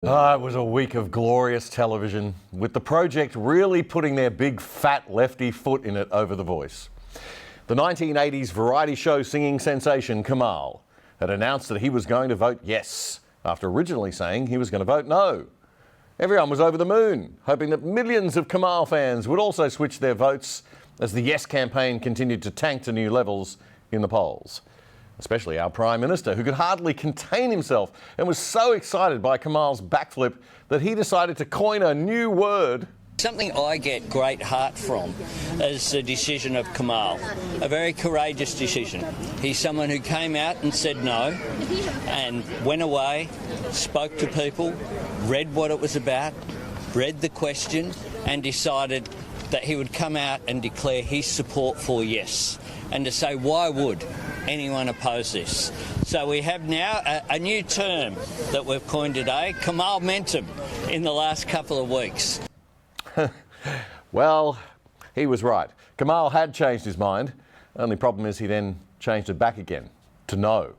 It was a week of glorious television, with the project really putting their big fat lefty foot in it over The Voice. The 1980s variety show singing sensation Kamahl had announced that he was going to vote yes, after originally saying he was going to vote no. Everyone was over the moon, hoping that millions of Kamahl fans would also switch their votes as the Yes campaign continued to tank to new levels in the polls. Especially our Prime Minister, who could hardly contain himself and was so excited by Kamahl's backflip that he decided to coin a new word. Something I get great heart from is the decision of Kamahl, a very courageous decision. He's someone who came out and said no and went away, spoke to people, read what it was about, read the question and decided that he would come out and declare his support for yes, and to say why would anyone oppose this. So we have now a new term that we've coined today, Kamahl-mentum, in the last couple of weeks. Well, he was right. Kamahl had changed his mind. Only problem is he then changed it back again to no,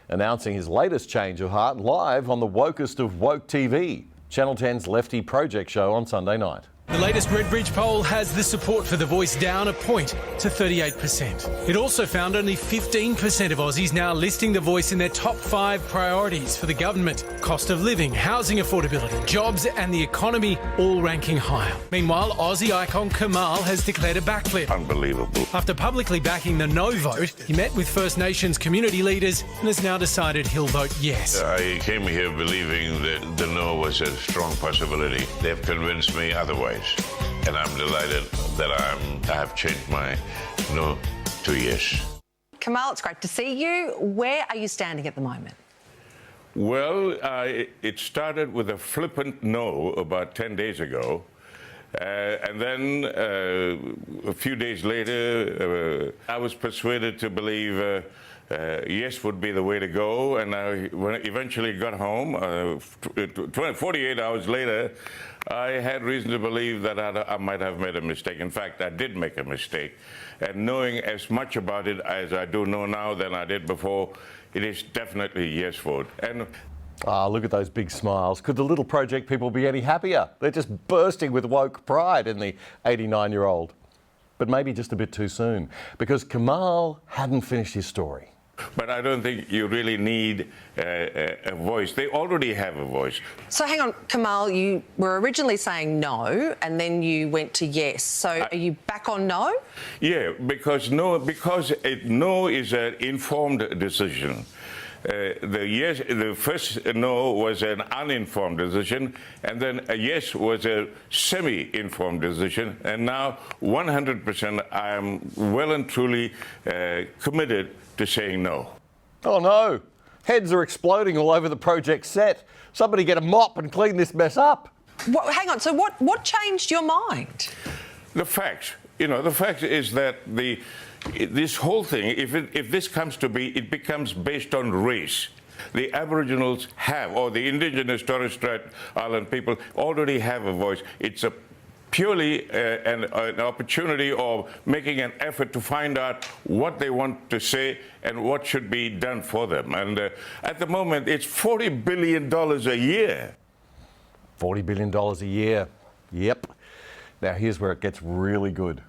announcing his latest change of heart live on the wokest of woke TV, Channel 10's Lefty Project show on Sunday night. The latest Redbridge poll has the support for The Voice down a point to 38%. It also found only 15% of Aussies now listing The Voice in their top 5 priorities for the government. Cost of living, housing affordability, jobs and the economy all ranking higher. Meanwhile, Aussie icon Kamahl has declared a backflip. Unbelievable. After publicly backing the no vote, he met with First Nations community leaders and has now decided he'll vote yes. I came here believing that the no was a strong possibility. They've convinced me otherwise. And I'm delighted that I have changed my no to yes. Kamahl, it's great to see you. Where are you standing at the moment? Well, it started with a flippant no about 10 days ago. And then a few days later, I was persuaded to believe yes would be the way to go. And when I eventually got home, 48 hours later, I had reason to believe that I might have made a mistake. In fact, I did make a mistake. And knowing as much about it as I do know now than I did before, it is definitely a yes vote. And look at those big smiles. Could the little project people be any happier? They're just bursting with woke pride in the 89-year-old. But maybe just a bit too soon, because Kamahl hadn't finished his story. But I don't think you really need a voice. They already have a voice. So hang on, Kamahl, you were originally saying no and then you went to yes. So are you back on no? Yeah, because no is an informed decision. The first no was an uninformed decision, and then a yes was a semi-informed decision, and now 100% I am well and truly committed to saying no. Oh no, heads are exploding all over the project set. Somebody get a mop and clean this mess up. Hang on, so what changed your mind? The fact is that this whole thing, if this comes to be, it becomes based on race. The Aboriginals have, or the Indigenous Torres Strait Island people already have a voice. It's a purely an opportunity or making an effort to find out what they want to say and what should be done for them. And at the moment, it's $40 billion a year. $40 billion a year. Yep. Now here's where it gets really good.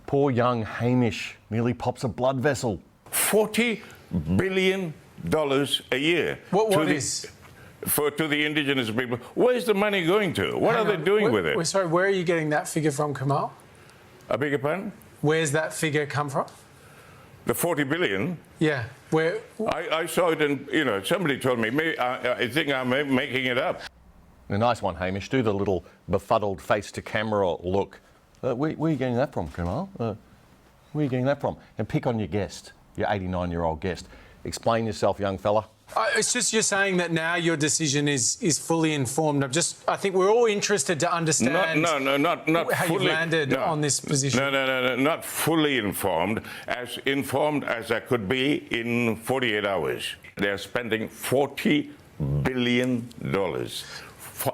Poor young Hamish nearly pops a blood vessel. $40 billion a year. To the Indigenous people. Where's the money going to? What are they doing with it? Sorry, where are you getting that figure from, Kamahl? I beg your pardon? Where's that figure come from? The 40 billion? Yeah. Where? I saw it in, somebody told me. Maybe, I think I'm making it up. A nice one, Hamish. Do the little befuddled face-to-camera look. Where are you getting that from, Kamahl? Where are you getting that from? And pick on your guest, your 89-year-old guest. Explain yourself, young fella. It's just you're saying that now your decision is fully informed. I think we're all interested to understand not how fully, you landed on this position. No, not fully informed as I could be in 48 hours. They're spending $40 billion.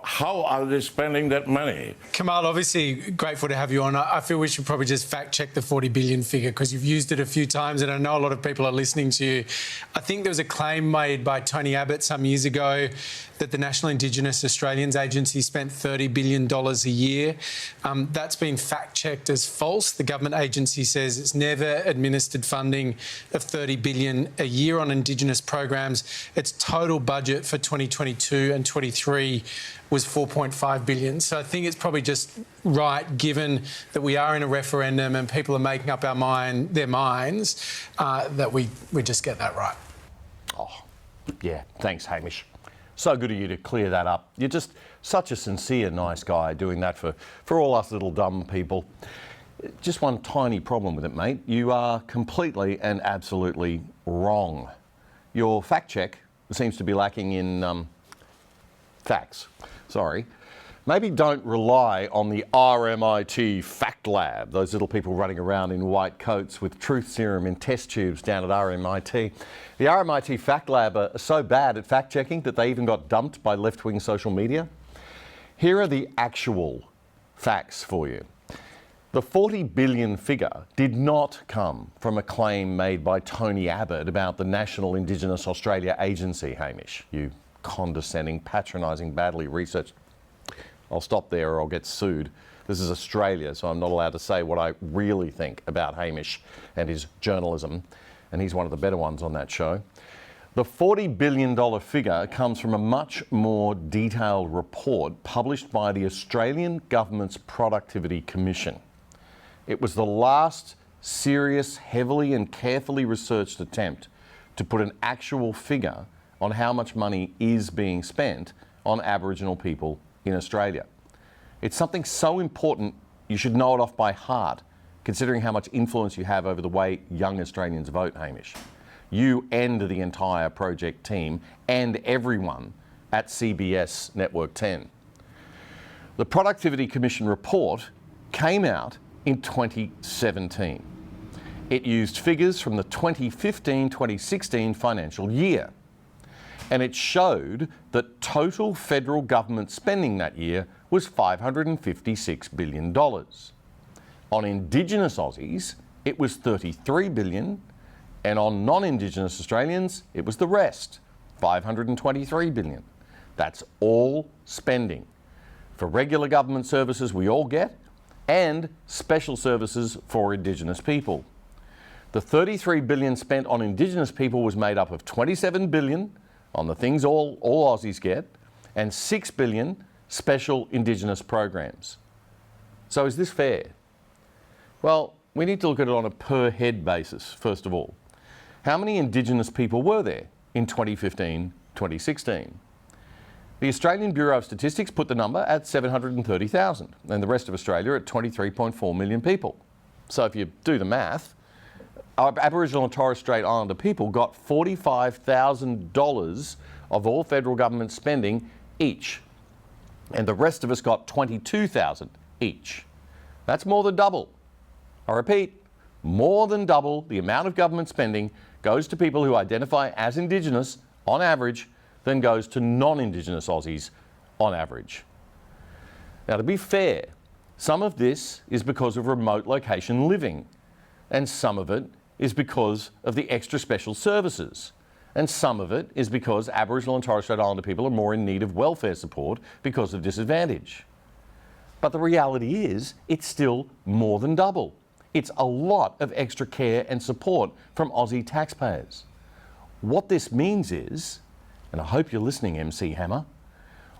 How are they spending that money? Kamahl, obviously grateful to have you on. I feel we should probably just fact-check the 40 billion figure because you've used it a few times and I know a lot of people are listening to you. I think there was a claim made by Tony Abbott some years ago that the National Indigenous Australians Agency spent $30 billion a year. That's been fact-checked as false. The government agency says it's never administered funding of $30 billion a year on Indigenous programs. Its total budget for 2022 and 23 was $4.5 billion. So I think it's probably just right, given that we are in a referendum and people are making up their minds, that we just get that right. Oh, yeah, thanks, Hamish. So good of you to clear that up. You're just such a sincere, nice guy doing that for all us little dumb people. Just one tiny problem with it, mate. You are completely and absolutely wrong. Your fact check seems to be lacking in facts. Sorry. Maybe don't rely on the RMIT Fact Lab, those little people running around in white coats with truth serum in test tubes down at RMIT. The RMIT Fact Lab are so bad at fact-checking that they even got dumped by left-wing social media. Here are the actual facts for you. The 40 billion figure did not come from a claim made by Tony Abbott about the National Indigenous Australia Agency, Hamish. You condescending, patronising, badly researched. I'll stop there or I'll get sued. This is Australia, so I'm not allowed to say what I really think about Hamish and his journalism, and he's one of the better ones on that show. The $40 billion figure comes from a much more detailed report published by the Australian Government's Productivity Commission. It was the last serious, heavily and carefully researched attempt to put an actual figure on how much money is being spent on Aboriginal people in Australia. It's something so important you should know it off by heart, considering how much influence you have over the way young Australians vote, Hamish. You and the entire project team and everyone at CBS Network 10. The Productivity Commission report came out in 2017. It used figures from the 2015-2016 financial year. And it showed that total federal government spending that year was $556 billion. On Indigenous Aussies, it was $33 billion, and on non-Indigenous Australians, it was the rest, $523 billion. That's all spending for regular government services we all get and special services for Indigenous people. The $33 billion spent on Indigenous people was made up of $27 billion on the things all Aussies get, and $6 billion special Indigenous programs. So is this fair? Well, we need to look at it on a per head basis, first of all. How many Indigenous people were there in 2015-2016? The Australian Bureau of Statistics put the number at 730,000, and the rest of Australia at 23.4 million people. So if you do the math, our Aboriginal and Torres Strait Islander people got $45,000 of all federal government spending each, and the rest of us got $22,000 each. That's more than double. I repeat, more than double the amount of government spending goes to people who identify as Indigenous on average than goes to non-Indigenous Aussies on average. Now, to be fair, some of this is because of remote location living, and some of it is because of the extra special services. And some of it is because Aboriginal and Torres Strait Islander people are more in need of welfare support because of disadvantage. But the reality is, it's still more than double. It's a lot of extra care and support from Aussie taxpayers. What this means is, and I hope you're listening, MC Hammer,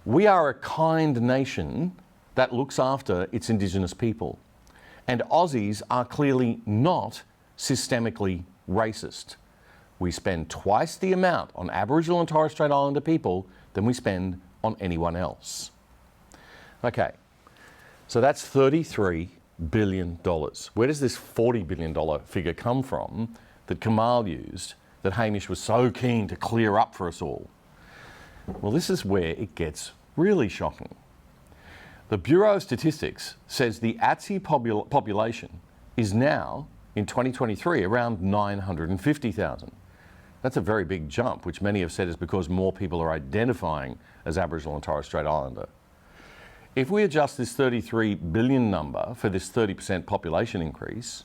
we are a kind nation that looks after its Indigenous people. And Aussies are clearly not systemically racist. We spend twice the amount on Aboriginal and Torres Strait Islander people than we spend on anyone else. Okay, so that's $33 billion. Where does this $40 billion figure come from that Kamahl used that Hamish was so keen to clear up for us all? Well, this is where it gets really shocking. The Bureau of Statistics says the Aussie population is now, in 2023, around 950,000. That's a very big jump, which many have said is because more people are identifying as Aboriginal and Torres Strait Islander. If we adjust this 33 billion number for this 30% population increase,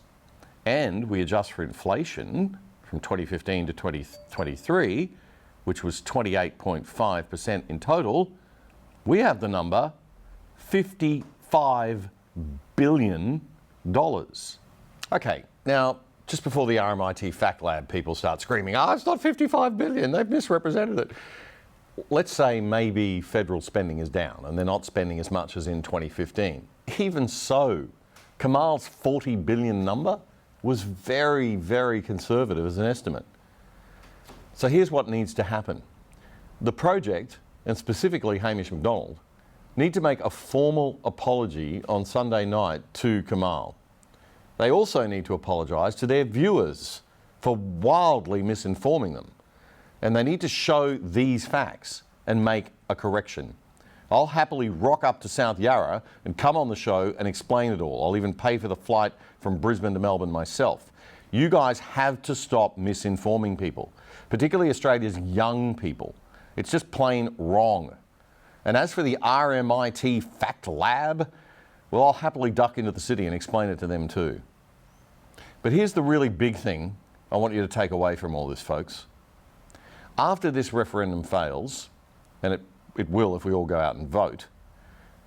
and we adjust for inflation from 2015 to 2023, which was 28.5% in total, we have the number $55 billion. Okay, now, just before the RMIT Fact Lab people start screaming, it's not 55 billion, they've misrepresented it. Let's say maybe federal spending is down and they're not spending as much as in 2015. Even so, Kamahl's 40 billion number was very, very conservative as an estimate. So here's what needs to happen. The project, and specifically Hamish McDonald, need to make a formal apology on Sunday night to Kamahl. They also need to apologise to their viewers for wildly misinforming them. And they need to show these facts and make a correction. I'll happily rock up to South Yarra and come on the show and explain it all. I'll even pay for the flight from Brisbane to Melbourne myself. You guys have to stop misinforming people, particularly Australia's young people. It's just plain wrong. And as for the RMIT Fact Lab, well, I'll happily duck into the city and explain it to them too. But here's the really big thing I want you to take away from all this, folks. After this referendum fails, and it will if we all go out and vote,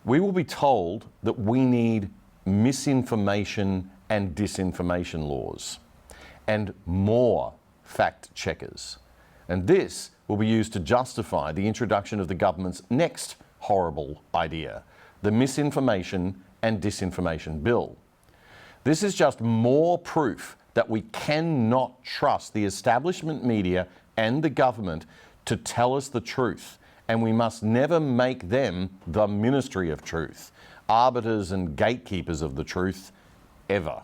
we will be told that we need misinformation and disinformation laws and more fact checkers. And this will be used to justify the introduction of the government's next horrible idea, the Misinformation and Disinformation Bill. This is just more proof that we cannot trust the establishment media and the government to tell us the truth, and we must never make them the Ministry of Truth, arbiters and gatekeepers of the truth, ever.